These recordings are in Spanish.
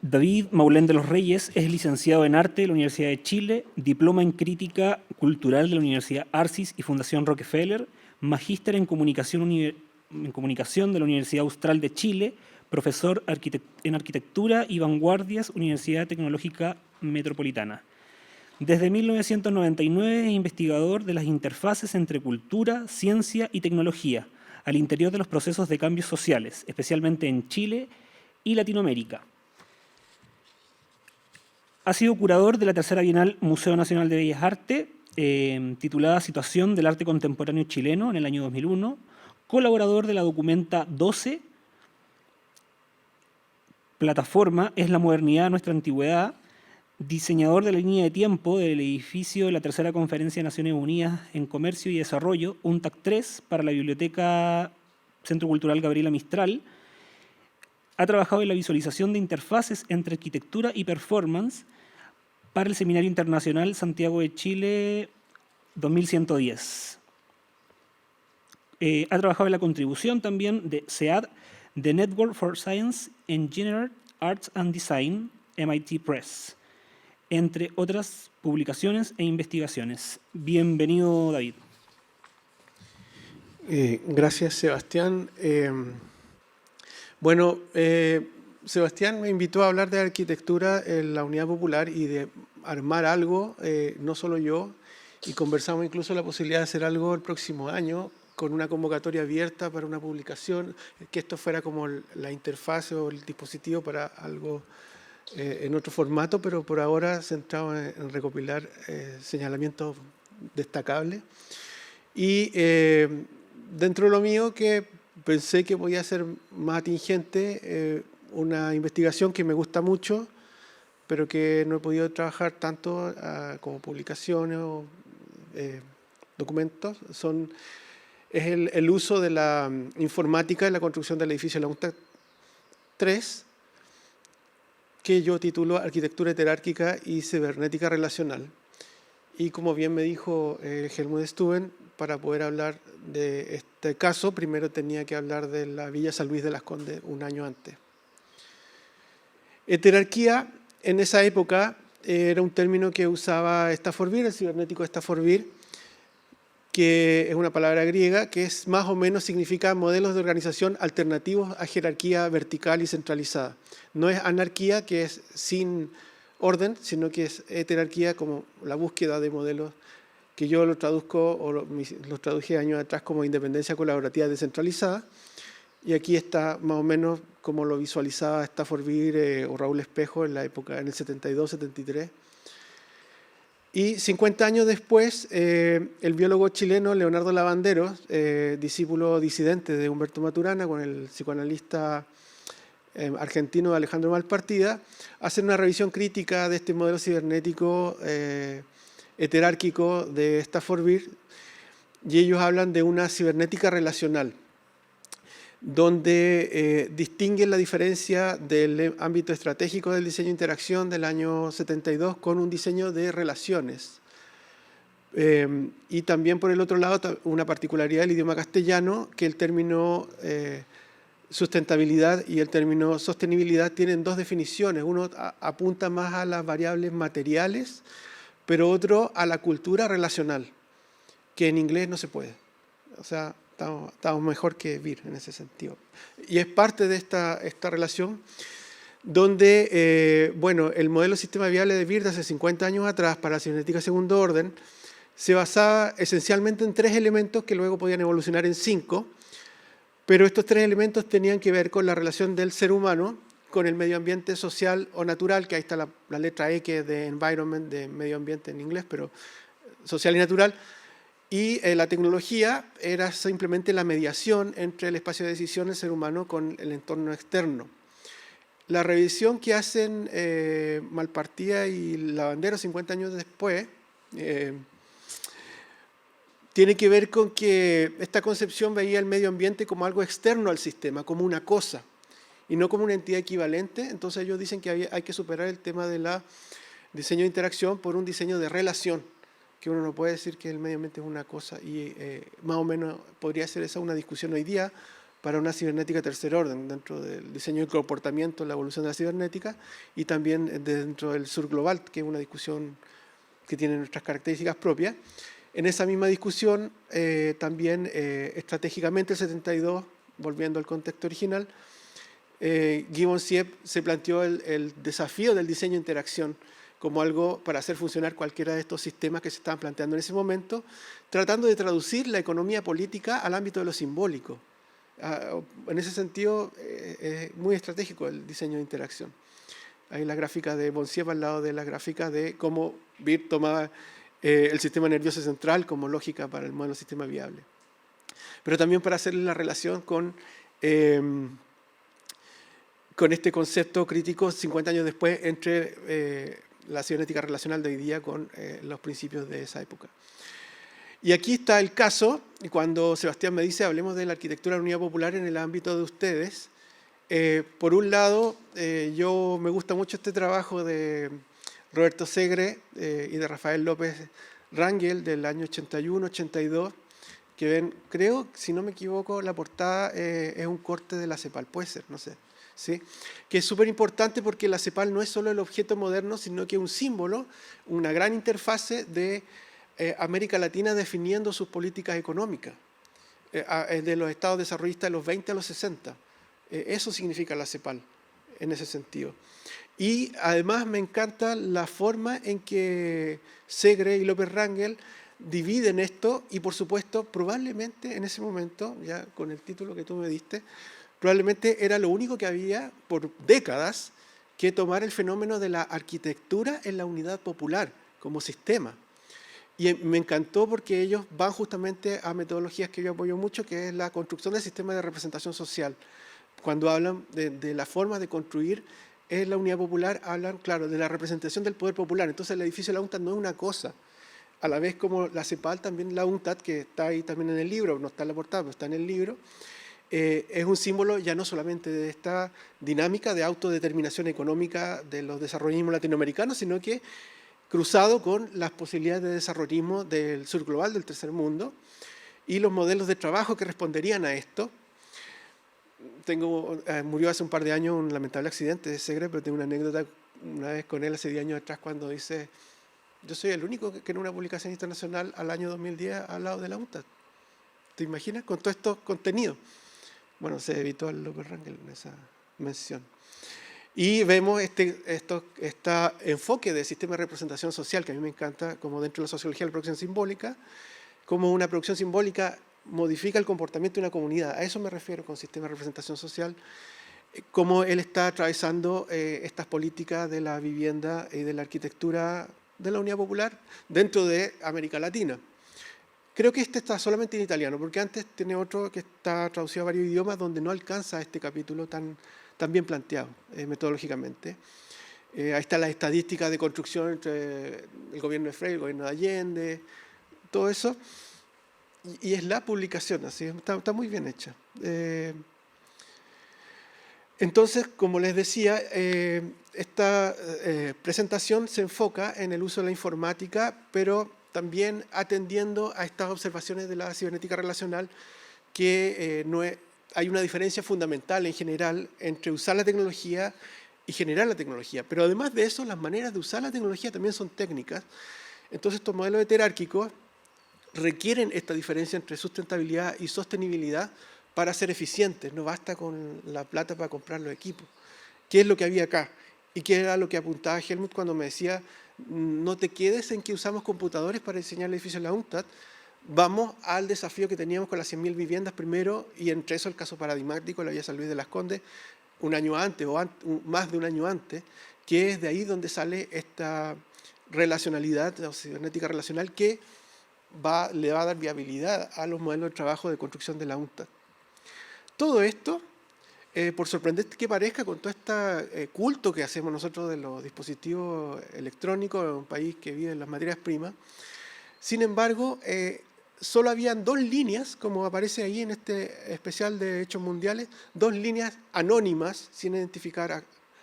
David Maulén de los Reyes es licenciado en Arte de la Universidad de Chile, diploma en Crítica Cultural de la Universidad Arcis y Fundación Rockefeller, magíster en Comunicación de la Universidad Austral de Chile, profesor en Arquitectura y Vanguardias, Universidad Tecnológica Metropolitana. Desde 1999 es investigador de las interfaces entre cultura, ciencia y tecnología, al interior de los procesos de cambios sociales, especialmente en Chile y Latinoamérica. Ha sido curador de la tercera Bienal Museo Nacional de Bellas Artes, titulada Situación del Arte Contemporáneo Chileno en el año 2001, colaborador de la documenta 12, plataforma Es la modernidad, nuestra antigüedad, diseñador de la línea de tiempo del edificio de la tercera Conferencia de Naciones Unidas en Comercio y Desarrollo, UNTAC 3, para la Biblioteca Centro Cultural Gabriela Mistral. Ha trabajado en la visualización de interfaces entre arquitectura y performance para el Seminario Internacional Santiago de Chile 2110. Ha trabajado en la contribución también de SEAD, The Network for Science, Engineering, Arts and Design, MIT Press, entre otras publicaciones e investigaciones. Bienvenido, David. Gracias, Sebastián. Sebastián me invitó a hablar de arquitectura en la Unidad Popular y de armar algo, no solo yo, y conversamos incluso la posibilidad de hacer algo el próximo año con una convocatoria abierta para una publicación, que esto fuera como la interfaz o el dispositivo para algo en otro formato, pero por ahora centrado en recopilar señalamientos destacables. Y dentro de lo mío, que pensé que podía ser más atingente, una investigación que me gusta mucho, pero que no he podido trabajar tanto como publicaciones o documentos, es el uso de la informática en la construcción del edificio de la UNTAC 3, que yo titulo Arquitectura Heterárquica y Cibernética Relacional. Y como bien me dijo Helmut Stuben, para poder hablar de este caso, primero tenía que hablar de la Villa San Luis de las Condes un año antes. Heterarquía, en esa época, era un término que usaba Stafford Beer, el cibernético Stafford Beer, que es una palabra griega, que es más o menos significa modelos de organización alternativos a jerarquía vertical y centralizada. No es anarquía, que es sin orden, sino que es heterarquía como la búsqueda de modelos, que yo lo traduzco o los traduje años atrás como independencia colaborativa descentralizada. Y aquí está más o menos como lo visualizaba Stafford Beer o Raúl Espejo en la época, en el 72-73. Y 50 años después, el biólogo chileno Leonardo Lavandero, discípulo disidente de Humberto Maturana, con el psicoanalista argentino Alejandro Malpartida, hacen una revisión crítica de este modelo cibernético heterárquico de Stafford Beer, y ellos hablan de una cibernética relacional, donde distinguen la diferencia del ámbito estratégico del diseño de interacción del año 72 con un diseño de relaciones. Y también, por el otro lado, una particularidad del idioma castellano, que el término sustentabilidad y el término sostenibilidad tienen dos definiciones. Uno apunta más a las variables materiales, pero otro a la cultura relacional, que en inglés no se puede. O sea, estamos mejor que Beer en ese sentido. Y es parte de esta relación donde, el modelo sistema viable de Beer de hace 50 años atrás para la cibernética segundo orden se basaba esencialmente en 3 elementos que luego podían evolucionar en 5, pero estos 3 elementos tenían que ver con la relación del ser humano con el medio ambiente social o natural, que ahí está la letra E, que es de environment, de medio ambiente en inglés, pero social y natural. Y la tecnología era simplemente la mediación entre el espacio de decisión del ser humano con el entorno externo. La revisión que hacen Malpartida y Lavandero 50 años después tiene que ver con que esta concepción veía el medio ambiente como algo externo al sistema, como una cosa, y no como una entidad equivalente. Entonces ellos dicen que hay que superar el tema del diseño de interacción por un diseño de relación, que uno no puede decir que el medio ambiente es una cosa, y más o menos podría ser esa una discusión hoy día, para una cibernética de tercer orden, dentro del diseño del comportamiento, la evolución de la cibernética, y también dentro del sur global, que es una discusión que tiene nuestras características propias. En esa misma discusión, también estratégicamente el 72, volviendo al contexto original, Gibbon-Siep se planteó el desafío del diseño de interacción como algo para hacer funcionar cualquiera de estos sistemas que se estaban planteando en ese momento, tratando de traducir la economía política al ámbito de lo simbólico. En ese sentido, es muy estratégico el diseño de interacción. Hay la gráfica de Bon-Siep al lado de la gráfica de cómo Beer tomaba el sistema nervioso central como lógica para el modelo sistema viable. Pero también para hacer la relación con este concepto crítico 50 años después entre la cibernética relacional de hoy día con los principios de esa época. Y aquí está el caso, cuando Sebastián me dice, hablemos de la arquitectura de la unidad popular en el ámbito de ustedes. Por un lado, yo me gusta mucho este trabajo de Roberto Segre y de Rafael López Rangel del año 81-82, que ven, creo, si no me equivoco, la portada es un corte de la CEPAL, puede ser, no sé. ¿Sí? Que es súper importante porque la CEPAL no es solo el objeto moderno, sino que es un símbolo, una gran interfase de América Latina definiendo sus políticas económicas, de los estados desarrollistas de los 20 a los 60. Eso significa la CEPAL, en ese sentido. Y además me encanta la forma en que Segre y López Rangel dividen esto, y por supuesto, probablemente en ese momento, ya con el título que tú me diste, probablemente era lo único que había por décadas que tomar el fenómeno de la arquitectura en la unidad popular como sistema. Y me encantó porque ellos van justamente a metodologías que yo apoyo mucho, que es la construcción del sistema de representación social. Cuando hablan de la forma de construir en la unidad popular, hablan, claro, de la representación del poder popular. Entonces el edificio de la UNTAD no es una cosa, a la vez como la CEPAL, también la UNTAD, que está ahí también en el libro, no está en la portada, pero está en el libro, es un símbolo ya no solamente de esta dinámica de autodeterminación económica de los desarrollismos latinoamericanos, sino que cruzado con las posibilidades de desarrollismo del sur global, del tercer mundo, y los modelos de trabajo que responderían a esto. Murió hace un par de años un lamentable accidente de Segre, pero tengo una anécdota una vez con él hace 10 años atrás cuando dice: yo soy el único que en una publicación internacional al año 2010 ha hablado de la UNTAD. ¿Te imaginas? Con todo estos contenidos. Bueno, se evitó al López Rangel en esa mención. Y vemos este enfoque de sistema de representación social, que a mí me encanta, como dentro de la sociología de la producción simbólica, como una producción simbólica modifica el comportamiento de una comunidad. A eso me refiero con sistema de representación social, cómo él está atravesando estas políticas de la vivienda y de la arquitectura de la unidad popular dentro de América Latina. Creo que este está solamente en italiano, porque antes tiene otro que está traducido a varios idiomas donde no alcanza este capítulo tan bien planteado metodológicamente. Ahí está la estadística de construcción entre el gobierno de Frei, el gobierno de Allende, todo eso. Y es la publicación, así está muy bien hecha. Entonces, como les decía, esta presentación se enfoca en el uso de la informática, pero también atendiendo a estas observaciones de la cibernética relacional, que hay una diferencia fundamental en general entre usar la tecnología y generar la tecnología. Pero además de eso, las maneras de usar la tecnología también son técnicas. Entonces, estos modelos heterárquicos requieren esta diferencia entre sustentabilidad y sostenibilidad para ser eficientes. No basta con la plata para comprar los equipos. ¿Qué es lo que había acá? Y qué era lo que apuntaba Helmut cuando me decía: no te quedes en que usamos computadores para diseñar el edificio de la UNTAD, vamos al desafío que teníamos con las 100.000 viviendas primero, y entre eso el caso paradigmático de la Villa San Luis de las Condes, un año antes o más de un año antes, que es de ahí donde sale esta relacionalidad, la cibernética relacional, que le va a dar viabilidad a los modelos de trabajo de construcción de la UNTAD. Todo esto, por sorprendente que parezca, con todo este culto que hacemos nosotros de los dispositivos electrónicos en un país que vive en las materias primas, sin embargo, solo habían 2 líneas, como aparece ahí en este especial de Hechos Mundiales, 2 líneas anónimas, sin identificar a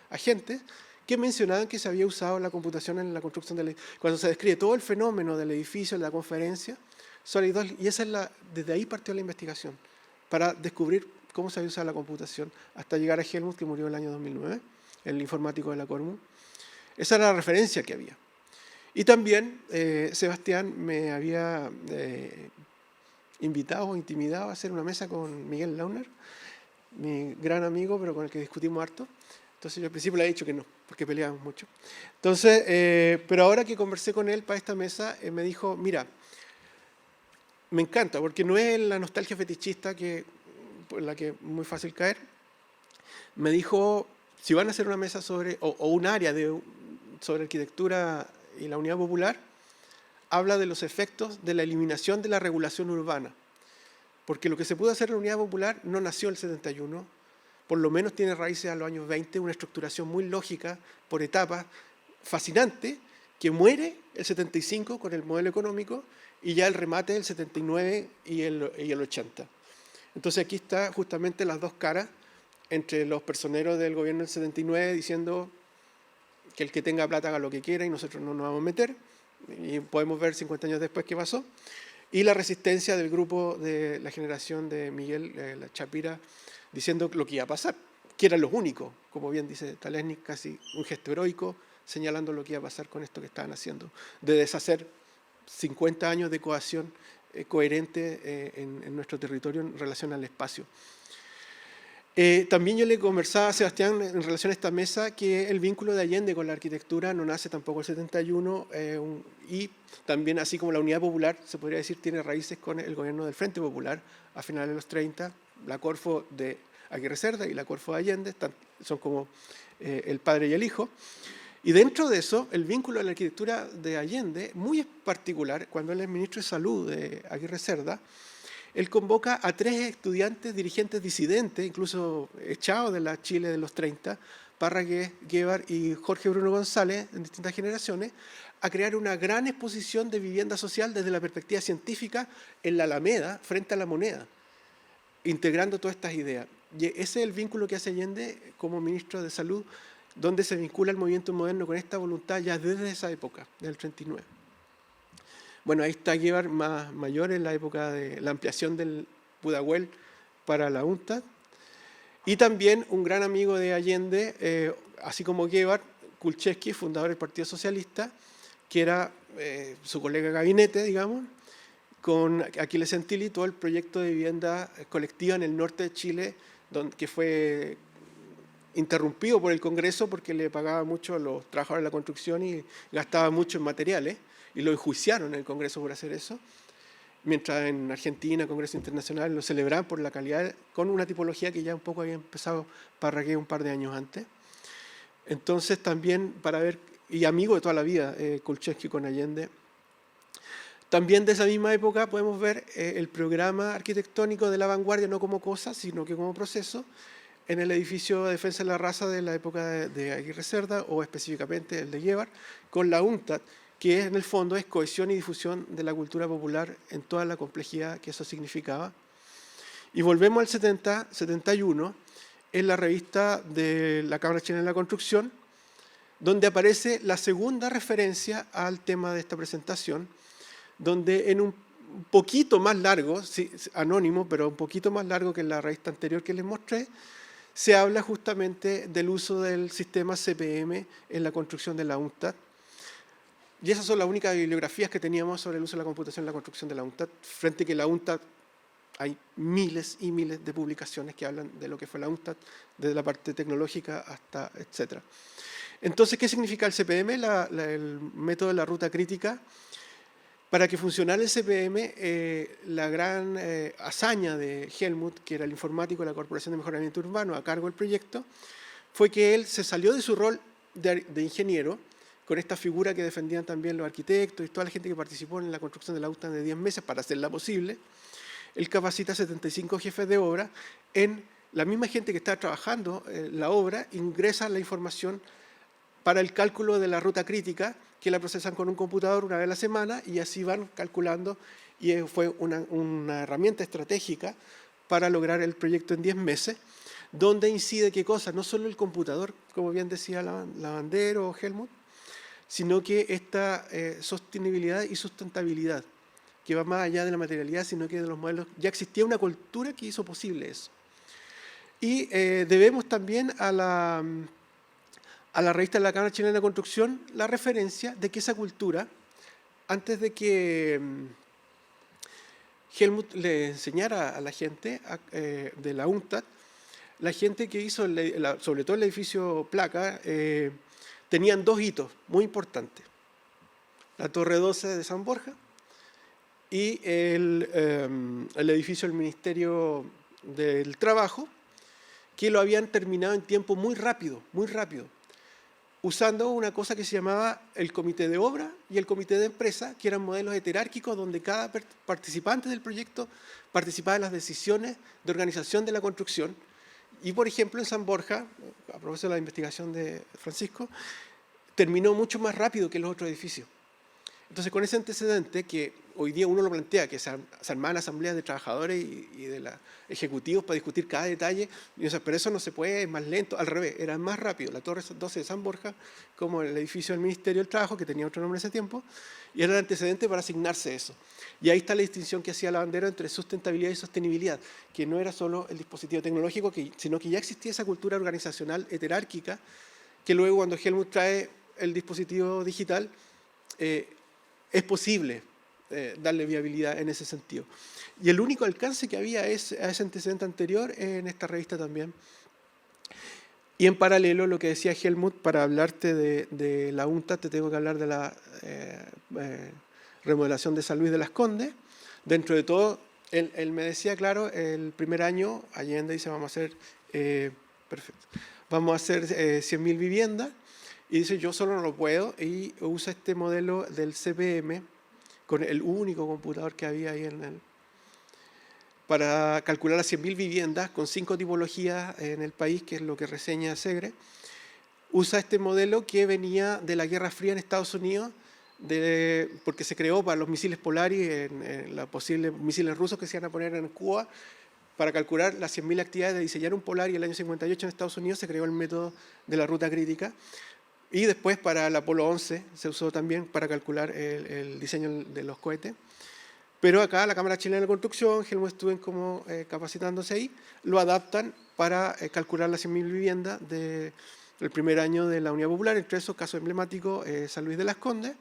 agentes, que mencionaban que se había usado la computación en la construcción del edificio. Cuando se describe todo el fenómeno del edificio, de la conferencia, solo hay 2, y desde ahí partió la investigación, para descubrir cómo se había usado la computación, hasta llegar a Helmut, que murió en el año 2009, el informático de la Cormu. Esa era la referencia que había. Y también Sebastián me había invitado o intimidado a hacer una mesa con Miguel Launer, mi gran amigo, pero con el que discutimos harto. Entonces yo al principio le he dicho que no, porque peleábamos mucho. Entonces, pero ahora que conversé con él para esta mesa, me dijo, mira, me encanta, porque no es la nostalgia fetichista por la que es muy fácil caer. Me dijo, si van a hacer una mesa sobre, o un área sobre arquitectura y la unidad popular, habla de los efectos de la eliminación de la regulación urbana. Porque lo que se pudo hacer en la unidad popular no nació en el 71, por lo menos tiene raíces a los años 20, una estructuración muy lógica, por etapas, fascinante, que muere el 75 con el modelo económico y ya el remate del 79 y el 80. Entonces aquí está justamente las dos caras entre los personeros del gobierno del 79 diciendo que el que tenga plata haga lo que quiera y nosotros no nos vamos a meter, y podemos ver 50 años después qué pasó, y la resistencia del grupo de la generación de Miguel la Chapira diciendo lo que iba a pasar, que eran los únicos, como bien dice Talesnik, casi un gesto heroico, señalando lo que iba a pasar con esto que estaban haciendo, de deshacer 50 años de cohesión coherente en nuestro territorio en relación al espacio. También yo le conversaba a Sebastián en relación a esta mesa que el vínculo de Allende con la arquitectura no nace tampoco el 71 y también así como la Unidad Popular, se podría decir, tiene raíces con el gobierno del Frente Popular a finales de los 30, la Corfo de Aguirre Cerda y la Corfo de Allende son como el padre y el hijo. Y dentro de eso, el vínculo de la arquitectura de Allende, muy particular, cuando él es ministro de Salud de Aguirre Cerda, él convoca a 3 estudiantes dirigentes disidentes, incluso echados de la Chile de los 30, Parragués, Guevara y Jorge Bruno González, en distintas generaciones, a crear una gran exposición de vivienda social desde la perspectiva científica en la Alameda, frente a la Moneda, integrando todas estas ideas. Y ese es el vínculo que hace Allende como ministro de Salud, donde se vincula el movimiento moderno con esta voluntad ya desde esa época, del 39. Bueno, ahí está Guevara más mayor en la época de la ampliación del Pudahuel para la UNTAD. Y también un gran amigo de Allende, así como Guevara, Kulczewski, fundador del Partido Socialista, que era su colega de gabinete, digamos, con Aquiles Centilli, todo el proyecto de vivienda colectiva en el norte de Chile, que fue interrumpido por el Congreso porque le pagaba mucho a los trabajadores de la construcción y gastaba mucho en materiales, y lo enjuiciaron en el Congreso por hacer eso, mientras en Argentina, Congreso Internacional, lo celebraban por la calidad, con una tipología que ya un poco había empezado Parragués un par de años antes. Entonces también para ver, y amigo de toda la vida, Kulczewski con Allende. También de esa misma época podemos ver el programa arquitectónico de la vanguardia, no como cosa, sino que como proceso, en el edificio de Defensa de la Raza de la época de Aguirre Cerda, o específicamente el de Guevara, con la UNTAD, que en el fondo es cohesión y difusión de la cultura popular en toda la complejidad que eso significaba. Y volvemos al 71, en la revista de la Cámara Chilena de la Construcción, donde aparece la segunda referencia al tema de esta presentación, donde en un poquito más largo, sí, anónimo, pero un poquito más largo que en la revista anterior que les mostré, se habla justamente del uso del sistema CPM en la construcción de la UNTAD. Y esas son las únicas bibliografías que teníamos sobre el uso de la computación en la construcción de la UNTAD, frente a que la UNTAD hay miles y miles de publicaciones que hablan de lo que fue la UNTAD, desde la parte tecnológica hasta etcétera. Entonces, ¿qué significa el CPM? El método de la ruta crítica. Para que funcionara el CPM, la gran hazaña de Helmut, que era el informático de la Corporación de Mejoramiento Urbano a cargo del proyecto, fue que él se salió de su rol de ingeniero, con esta figura que defendían también los arquitectos y toda la gente que participó en la construcción de la UNTAD de 10 meses para hacerla posible. Él capacita a 75 jefes de obra. En la misma gente que está trabajando la obra ingresa la información para el cálculo de la ruta crítica, que la procesan con un computador una vez a la semana y así van calculando, y fue una herramienta estratégica para lograr el proyecto en 10 meses, donde incide qué cosa, no solo el computador, como bien decía Lavandero o Helmut, sino que esta sostenibilidad y sustentabilidad, que va más allá de la materialidad, sino que de los modelos. Ya existía una cultura que hizo posible eso. Y debemos también a la revista de la Cámara Chilena de Construcción la referencia de que esa cultura, antes de que Helmut le enseñara a la gente de la UNCTAD, la gente que hizo, sobre todo el edificio Placa, tenían dos hitos muy importantes. La Torre 12 de San Borja y el edificio del Ministerio del Trabajo, que lo habían terminado en tiempo muy rápido, usando una cosa que se llamaba el comité de obra y el comité de empresa, que eran modelos heterárquicos donde cada participante del proyecto participaba en las decisiones de organización de la construcción. Y, por ejemplo, en San Borja, a propósito de la investigación de Francisco, terminó mucho más rápido que los otros edificios. Entonces, con ese antecedente, que hoy día uno lo plantea, que se armaban asambleas de trabajadores y de los ejecutivos para discutir cada detalle, y pero eso no se puede, es más lento, al revés, era más rápido. La Torre 12 de San Borja, como el edificio del Ministerio del Trabajo, que tenía otro nombre en ese tiempo, y era el antecedente para asignarse eso. Y ahí está la distinción que hacía la bandera entre sustentabilidad y sostenibilidad, que no era solo el dispositivo tecnológico, sino que ya existía esa cultura organizacional heterárquica, que luego cuando Helmut trae el dispositivo digital, es posible darle viabilidad en ese sentido. Y el único alcance que había a ese antecedente anterior en esta revista también. Y en paralelo, lo que decía Helmut, para hablarte de la UNCTAD, te tengo que hablar de la remodelación de San Luis de las Condes. Dentro de todo, él me decía, claro, el primer año, Allende dice, vamos a hacer 100.000 viviendas. Y dice, yo solo no lo puedo, y usa este modelo del CPM, con el único computador que había ahí para calcular las 100.000 viviendas con 5 tipologías en el país, que es lo que reseña Segre. Usa este modelo que venía de la Guerra Fría en Estados Unidos, porque se creó para los misiles Polaris, en los posibles misiles rusos que se iban a poner en Cuba, para calcular las 100.000 actividades de diseñar un Polaris. En el año 58 en Estados Unidos se creó el método de la ruta crítica. Y después para el Apolo 11 se usó también para calcular el diseño de los cohetes. Pero acá la Cámara Chilena de Construcción, Helmut estuvo como capacitándose ahí, lo adaptan para calcular las 100.000 viviendas del primer año de la Unidad Popular, entre esos casos emblemáticos San Luis de las Condes.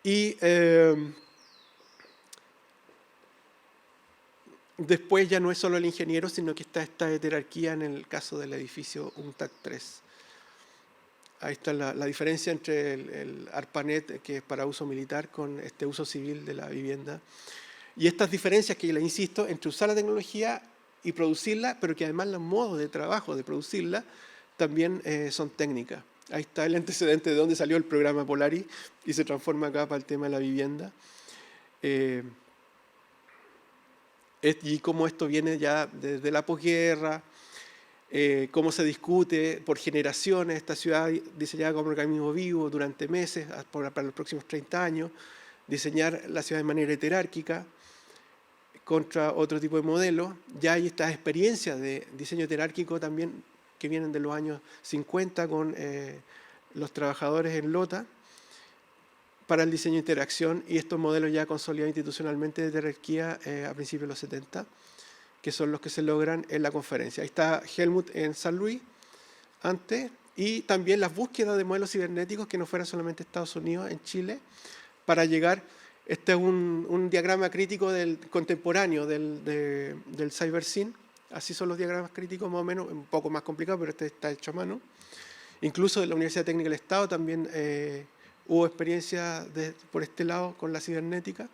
Y después ya no es solo el ingeniero, sino que está esta heterarquía en el caso del edificio UNCTAD 3. Ahí está la diferencia entre el ARPANET, que es para uso militar, con este uso civil de la vivienda. Y estas diferencias que, le insisto, entre usar la tecnología y producirla, pero que además los modos de trabajo de producirla también son técnicas. Ahí está el antecedente de dónde salió el programa Polaris y se transforma acá para el tema de la vivienda. Y cómo esto viene ya desde la posguerra, cómo se discute por generaciones esta ciudad diseñada como organismo vivo durante meses, para los próximos 30 años, diseñar la ciudad de manera heterárquica contra otro tipo de modelos. Ya hay estas experiencias de diseño heterárquico también que vienen de los años 50 con los trabajadores en Lota para el diseño de interacción, y estos modelos ya consolidados institucionalmente de heterarquía a principios de los 70, que son los que se logran en la conferencia. Ahí está Helmut en San Luis, antes, y también las búsquedas de modelos cibernéticos que no fueran solamente Estados Unidos, en Chile, para llegar, este es un diagrama crítico contemporáneo del CyberSyn, así son los diagramas críticos más o menos, un poco más complicado, pero este está hecho a mano. Incluso en la Universidad Técnica del Estado también hubo experiencia por este lado con la cibernética,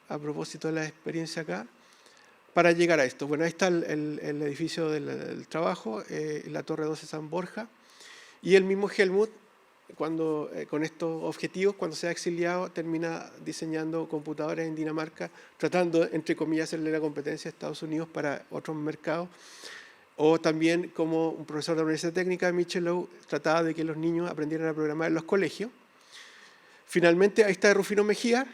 a propósito de la experiencia acá. Para llegar a esto, bueno, ahí está el edificio del trabajo, la Torre 12 San Borja, y el mismo Helmut, con estos objetivos, cuando se ha exiliado, termina diseñando computadores en Dinamarca, tratando, entre comillas, hacerle la competencia a Estados Unidos para otros mercados, o también como un profesor de la Universidad Técnica de Michelow trataba de que los niños aprendieran a programar en los colegios. Finalmente, ahí está Rufino Mejía,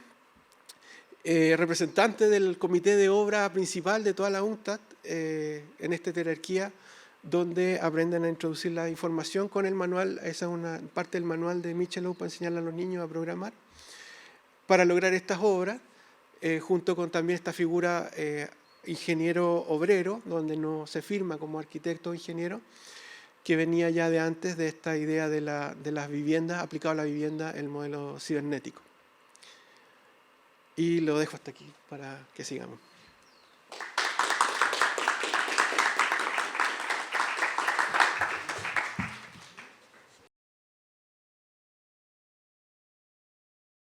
representante del comité de obra principal de toda la UNCTAD, en esta jerarquía, donde aprenden a introducir la información con el manual. Esa es una parte del manual de Michelow para enseñarle a los niños a programar, para lograr estas obras, junto con también esta figura ingeniero obrero, donde no se firma como arquitecto o ingeniero, que venía ya de antes de esta idea de las viviendas, aplicado a la vivienda, el modelo cibernético. Y lo dejo hasta aquí para que sigamos.